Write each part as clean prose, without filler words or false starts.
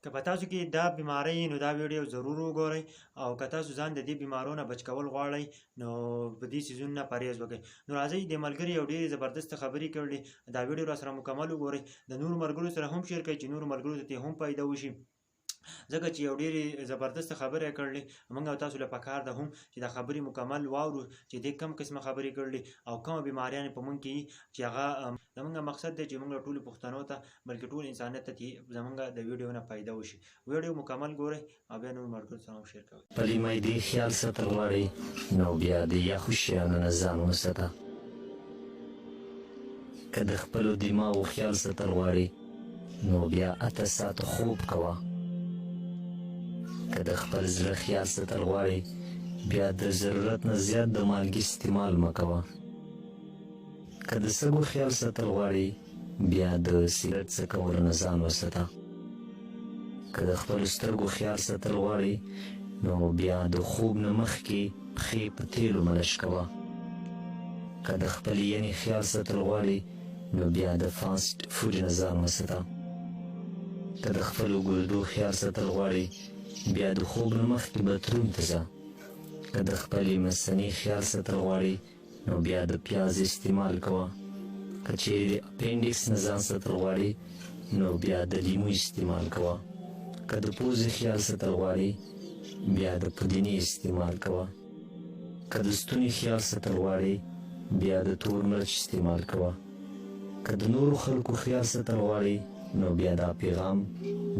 که په تاسو کې دا بیماری نو دا ویډیو ضرور وګورئ او که تاسو ځان د دې بیمارو نه بچ کول غواړئ نو په دې څیزونو نه پرهیز وکړئ. نو راځئ د ملګري یو ډېرې زبردست خبرې کړلې، دا ویډیو را سره مکمل وګورئ، د نورو ملګرو سره هم شیر کړئ چې نورو ملګرو ته هم فایده وشي، ځکه چې یو ډېرې زبردست خبرې کړلې. موږ او تاسو له پکار ده هم چې دا خبرې مکمل واورو چې دې کم قسمه خبرې کړلې او کومه بیماریانې په موږ کې چې هغه زموږ مقصد دی چې موږ ټولو پښتنو ته بلکې ټول انسانیت ته زموږ د ویډیو نه فایده وشي. ویډیو مکمل ګورئ او بیا نور ملګرو سره هم شیر کوئ. خپلې معدې خیال ساتل غواړئ نو بیا د یخو شیانو نه ځان وساته. که د خپلو دماغو خیال ساتل غواړئ نو بیا 8 ساعته خوب کوه. که د خپل زړه خیال ساتل غواړئ بیا د ضرورت نه زیات د مالګې استعمال مه کوه. که د سږو خیال ساتل غواړئ بیا د سګرټ څکولو نه ځان وساته. که د خپلو سترګو خیال ساتل غواړئ نو بیا د خوب نه مخکې پښې په تیلو ملش کوه. که د خپلې ینې خیال ساتل غواړئ نو بیا د فاسټ فوډ نه ځان وساته. که د خپلو ګردو خیال ساتل غواړئ بیا د خوب نه مخکې باتروم ته ځه. که د خپلې مثانې خیال ساتل غواړئ نو بیا د پیاز استعمال کوه. که چیرې د اپینډکس نه ځان ساتل غواړئ نو بیا د لیمو استعمال کوه. که د پوزې خیال ساتل غواړئ بیا د پودینې استعمال کوه. که د ستوني خیال ساتل غواړئ بیا د تور مرچ استعمال کوه. که د نورو خلکو خیال ساتل غواړئ نو بیا دا پیغام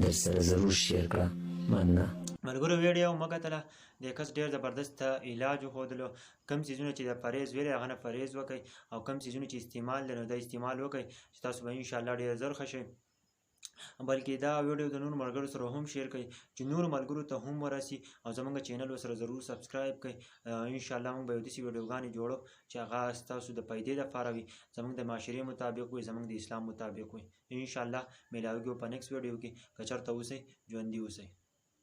در سره ضرور شیر کړه. مننه. ملګرو ویډیو مه کتله، د کس ډېر زبردست علاج وښودلو. کم څیزونه چې د پرهیز ویلې هغه نه پرهیز وکئ او کم څیزونه چې استعمال دی نو دا استعمال وکئ چې تاسو به انشاءالله ډېر زر ښه شئ. بلکې دا ویډیو د نورو ملګرو سره هم شیر کړئ چې نورو ملګرو ته هم ورسي او زموږ چینل ورسره ضرور سبسکرایب کړئ. انشاءالله موږ به یو داسې ویډیوګانې جوړو چې هغه ستاسو د فایدې لپاره وي، زموږ د معاشرې مطابق وي، زموږ د اسلام مطابق وي. انشاءالله میلاویږو په نیکسټ ویډیو کې. که چېرته اوسئ ژوندي اوسئ.